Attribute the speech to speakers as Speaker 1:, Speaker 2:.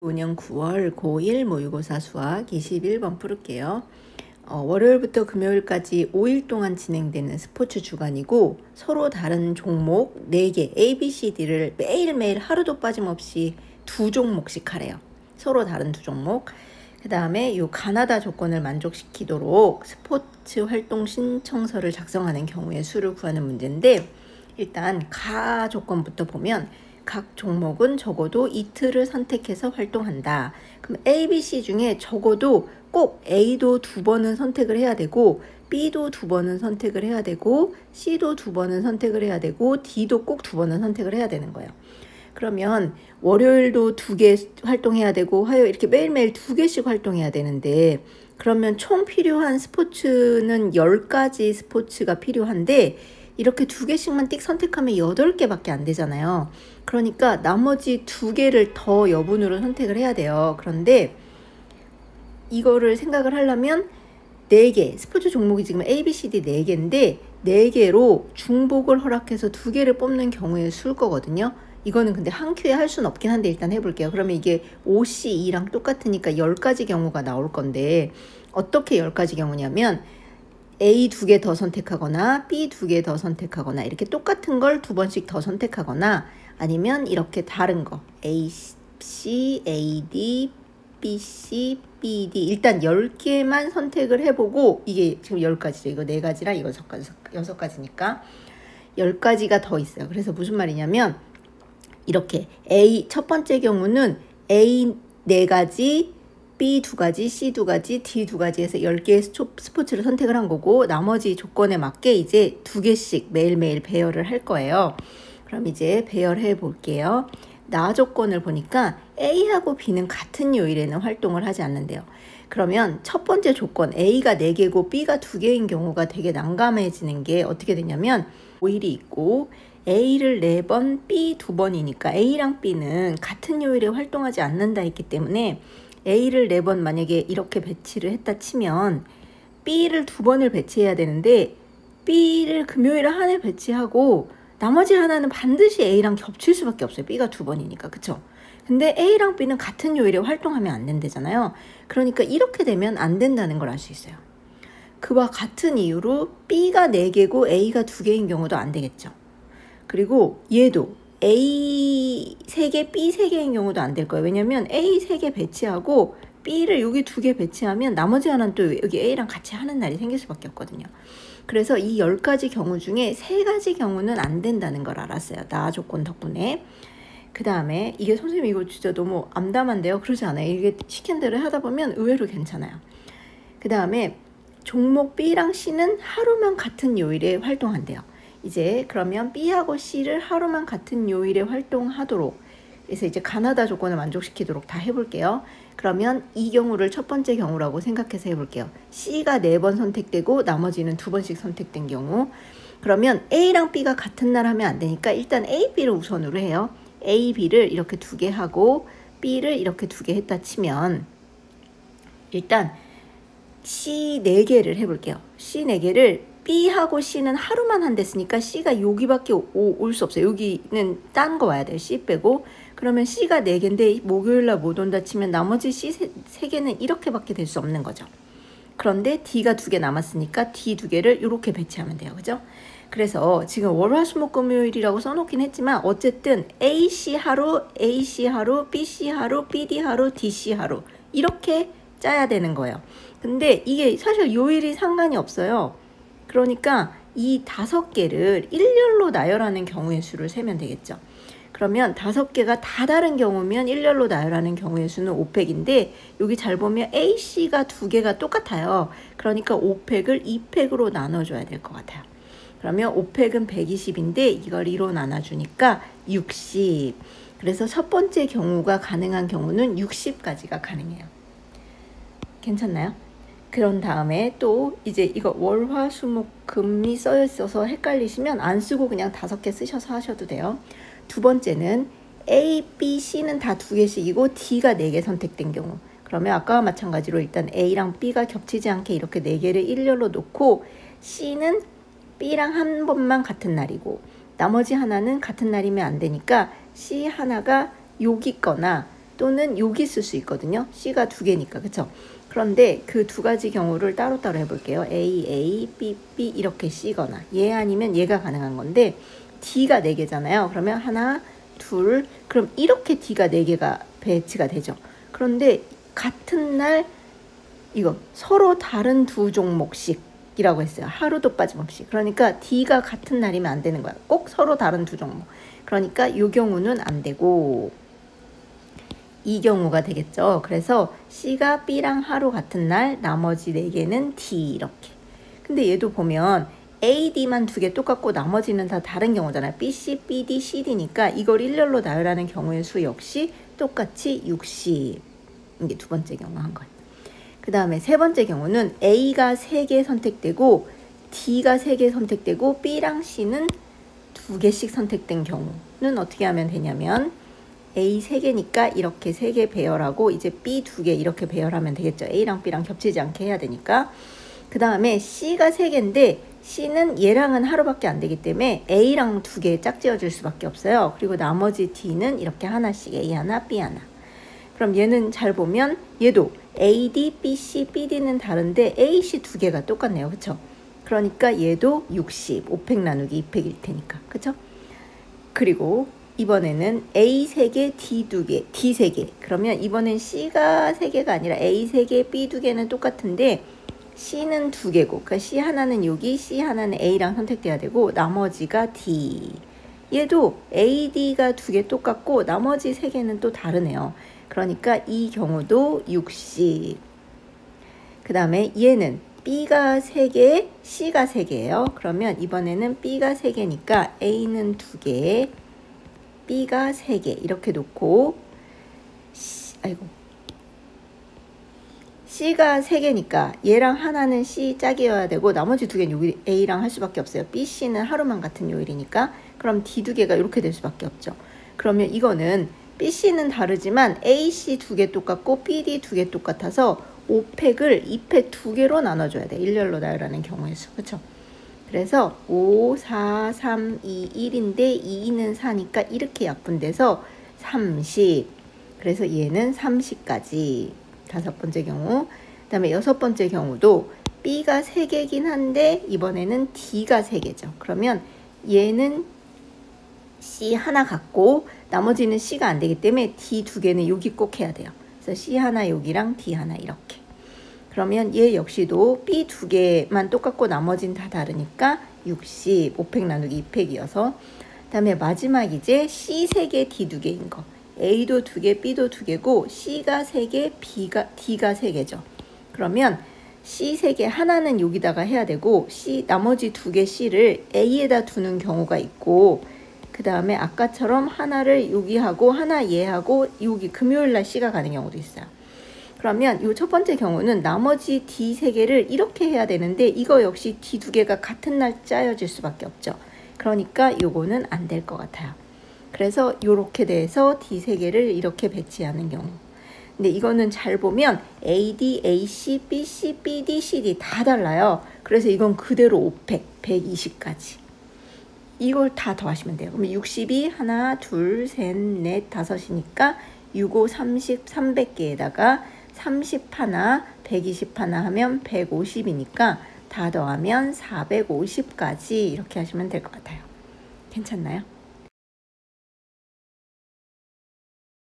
Speaker 1: 2025년 9월 고1 모의고사 수학 21번 풀을게요. 월요일부터 금요일까지 5일 동안 진행되는 스포츠 주간이고 서로 다른 종목 4개 A, B, C, D를 매일매일 하루도 빠짐없이 2종목씩 하래요. 서로 다른 2종목. 그 다음에 이 가나다 조건을 만족시키도록 스포츠 활동 신청서를 작성하는 경우의 수를 구하는 문제인데, 일단 가 조건부터 보면 각 종목은 적어도 이틀을 선택해서 활동한다. 그럼 A, B, C 중에 적어도 꼭 A도 2번은 선택을 해야 되고, B도 2번은 선택을 해야 되고, C도 2번은 선택을 해야 되고, D도 꼭 2번은 선택을 해야 되는 거예요. 그러면 월요일도 2개 활동해야 되고, 화요일 이렇게 매일매일 2개씩 활동해야 되는데, 그러면 총 필요한 스포츠는 10가지 스포츠가 필요한데, 이렇게 2개씩만 띡 선택하면 8개밖에 안 되잖아요. 그러니까 나머지 2개를 더 여분으로 선택을 해야 돼요. 그런데 이거를 생각을 하려면 4개, 스포츠 종목이 지금 A, B, C, D 4개인데 4개로 중복을 허락해서 2개를 뽑는 경우에 수일 거거든요. 이거는 근데 한 큐에 할 수는 없긴 한데 일단 해볼게요. 그러면 이게 OC2랑 똑같으니까 10가지 경우가 나올 건데, 어떻게 10가지 경우냐면 A 2개 더 선택하거나 B 2개 더 선택하거나, 이렇게 똑같은 걸 2번씩 더 선택하거나, 아니면 이렇게 다른 거 A, C, A, D, B, C, B, D 일단 10개만 선택을 해보고, 이게 지금 10가지죠. 이거 4가지랑 이거 6가지니까 10가지가 더 있어요. 그래서 무슨 말이냐면 이렇게 A 첫 번째 경우는 A 4가지, B 2가지, C 2가지, D 2가지 해서 10개의 스포츠를 선택을 한 거고, 나머지 조건에 맞게 이제 2개씩 매일매일 배열을 할 거예요. 그럼 이제 배열해 볼게요. 나 조건을 보니까 A하고 B는 같은 요일에는 활동을 하지 않는데요. 그러면 첫 번째 조건 A가 4개고 B가 2개인 경우가 되게 난감해지는 게 어떻게 되냐면, 5일이 있고 A를 4번, B 2번이니까 A랑 B는 같은 요일에 활동하지 않는다 했기 때문에 A를 4번 만약에 이렇게 배치를 했다 치면 B를 2번을 배치해야 되는데, B를 금요일에 하나에 배치하고 나머지 하나는 반드시 A랑 겹칠 수밖에 없어요. B가 2번이니까. 그쵸? 근데 A랑 B는 같은 요일에 활동하면 안 된다잖아요. 그러니까 이렇게 되면 안 된다는 걸 알 수 있어요. 그와 같은 이유로 B가 4개고 A가 2개인 경우도 안 되겠죠. 그리고 얘도 A 3개, B 3개인 경우도 안 될 거예요. 왜냐면 A 3개 배치하고 B를 여기 2개 배치하면 나머지 하나는 또 여기 A랑 같이 하는 날이 생길 수밖에 없거든요. 그래서 이 10가지 경우 중에 3가지 경우는 안 된다는 걸 알았어요. 나 조건 덕분에. 그 다음에 이게 선생님 이거 진짜 너무 암담한데요. 그러지 않아요. 이게 시킨 대로 하다 보면 의외로 괜찮아요. 그 다음에 종목 B랑 C는 하루만 같은 요일에 활동한대요. 이제 그러면 B하고 C를 하루만 같은 요일에 활동하도록, 그래서 이제 가나다 조건을 만족시키도록 다 해볼게요. 그러면 이 경우를 첫 번째 경우라고 생각해서 해볼게요. C가 4번 선택되고 나머지는 2번씩 선택된 경우. 그러면 A랑 B가 같은 날 하면 안 되니까 일단 A, B를 우선으로 해요. A, B를 이렇게 2개 하고 B를 이렇게 2개 했다 치면, 일단 C 4개를 해볼게요. C 4개를 B하고 C는 하루만 한댔으니까 C가 여기밖에 올 수 없어요. 여기는 딴 거 와야 돼요. C 빼고. 그러면 C가 4개인데 목요일날 못 온다 치면 나머지 C 3개는 이렇게밖에 될 수 없는 거죠. 그런데 D가 2개 남았으니까 D 2개를 이렇게 배치하면 돼요. 그죠? 그래서 지금 월화수목금요일이라고 써놓긴 했지만 어쨌든 AC 하루, AC 하루, BC 하루, BD 하루, DC 하루 이렇게 짜야 되는 거예요. 근데 이게 사실 요일이 상관이 없어요. 그러니까 이 5개를 일렬로 나열하는 경우의 수를 세면 되겠죠. 그러면 5개가 다 다른 경우면 일렬로 나열하는 경우의 수는 5팩인데, 여기 잘 보면 AC가 2개가 똑같아요. 그러니까 5팩을 2팩으로 나눠줘야 될 것 같아요. 그러면 5팩은 120인데 이걸 2로 나눠주니까 60. 그래서 첫 번째 경우가 가능한 경우는 60까지가 가능해요. 괜찮나요? 그런 다음에 또 이제 이거 월화수목금이 써여 있어서 헷갈리시면 안 쓰고 그냥 5개 쓰셔서 하셔도 돼요. 두 번째는 A, B, C는 다 2개씩이고 D가 4개 선택된 경우. 그러면 아까와 마찬가지로 일단 A랑 B가 겹치지 않게 이렇게 4개를 일렬로 놓고, C는 B랑 한 번만 같은 날이고 나머지 하나는 같은 날이면 안 되니까 C 하나가 여기 거나 또는 여기 쓸 수 있거든요. C가 2개니까. 그쵸? 그런데 그 2가지 경우를 따로따로 해볼게요. A, B, B 이렇게 C거나 얘 아니면 얘가 가능한 건데 D가 4개잖아요. 그러면 하나, 둘, 그럼 이렇게 D가 4개가 배치가 되죠. 그런데 같은 날 이거 서로 다른 2종목씩 이라고 했어요. 하루도 빠짐없이. 그러니까 D가 같은 날이면 안 되는 거야. 꼭 서로 다른 2종목. 그러니까 이 경우는 안 되고 이 경우가 되겠죠. 그래서 C가 B랑 하루 같은 날, 나머지 4개는 D 이렇게. 근데 얘도 보면 A, D만 2개 똑같고 나머지는 다 다른 경우잖아요. B, C, B, D, C, D니까 이걸 일렬로 나열하는 경우의 수 역시 똑같이 60. 이게 2번째 경우 한 거예요. 그 다음에 3번째 경우는 A가 3개 선택되고 D가 3개 선택되고 B랑 C는 2개씩 선택된 경우는 어떻게 하면 되냐면 A 3개니까 이렇게 3개 배열하고 이제 B 2개 이렇게 배열하면 되겠죠. A랑 B랑 겹치지 않게 해야 되니까. 그 다음에 C가 3개인데 C는 얘랑은 하루밖에 안 되기 때문에 A랑 2개 짝지어줄 수밖에 없어요. 그리고 나머지 D는 이렇게 하나씩 A 하나, B 하나. 그럼 얘는 잘 보면 얘도 A, D, B, C, B, D는 다른데 A, C 2개가 똑같네요. 그쵸? 그러니까 얘도 60, 500 나누기 200일 테니까. 그쵸? 그리고 이번에는 A 3개, D 2개, D 3개. 그러면 이번엔 C가 3개가 아니라 A 3개, B 2개는 똑같은데 C는 2개고, 그러니까 C 하나는 여기, C 하나는 A랑 선택돼야 되고 나머지가 D. 얘도 A, D가 2개 똑같고 나머지 3개는 또 다르네요. 그러니까 이 경우도 60. 그 다음에 얘는 B가 3개, C가 3개예요. 그러면 이번에는 B가 3개니까 A는 2개, B가 3개 이렇게 놓고 C가 3개니까 얘랑 하나는 C 짝이어야 되고 나머지 2개는 여기 A랑 할 수밖에 없어요. B, C는 하루만 같은 요일이니까 그럼 D 2개가 이렇게 될 수밖에 없죠. 그러면 이거는 B, C는 다르지만 A, C 2개 똑같고 B, D 2개 똑같아서 5팩을 2팩 2개로 나눠줘야 돼. 일렬로 나열하는 경우의 수. 그쵸? 그래서 5, 4, 3, 2, 1인데 2는 4니까 이렇게 약분돼서 30. 그래서 얘는 30까지. 5번째 경우. 그 다음에 6번째 경우도 B가 3개긴 한데 이번에는 D가 3개죠. 그러면 얘는 C 하나 갖고 나머지는 C가 안 되기 때문에 D 2개는 여기 꼭 해야 돼요. 그래서 C 하나 여기랑 D 하나 이렇게. 그러면 얘 역시도 B 2개만 똑같고 나머지는 다 다르니까 60, 500 나누기 200이어서 그 다음에 마지막 이제 C 3개, D 2개인 거. A도 2개, B도 2개고 C가 3개, D가 3개죠. 그러면 C 3개 하나는 여기다가 해야 되고 나머지 2개 C를 A에다 두는 경우가 있고 그 다음에 아까처럼 하나를 여기 하고 하나 얘하고 여기 금요일날 C가 가는 경우도 있어요. 그러면 이 첫 번째 경우는 나머지 D 3개를 이렇게 해야 되는데 이거 역시 D 2개가 같은 날 짜여질 수밖에 없죠. 그러니까 요거는 안 될 것 같아요. 그래서 요렇게 돼서 D 3개를 이렇게 배치하는 경우. 근데 이거는 잘 보면 AD, AC, BC, BD, CD 다 달라요. 그래서 이건 그대로 5팩, 120까지. 이걸 다 더하시면 돼요. 그러면 60이 하나, 둘, 셋, 넷, 5이니까 6, 5, 30, 300개에다가 30 하나, 120 하나 하면 150이니까 다 더하면 450까지 이렇게 하시면 될 것 같아요. 괜찮나요?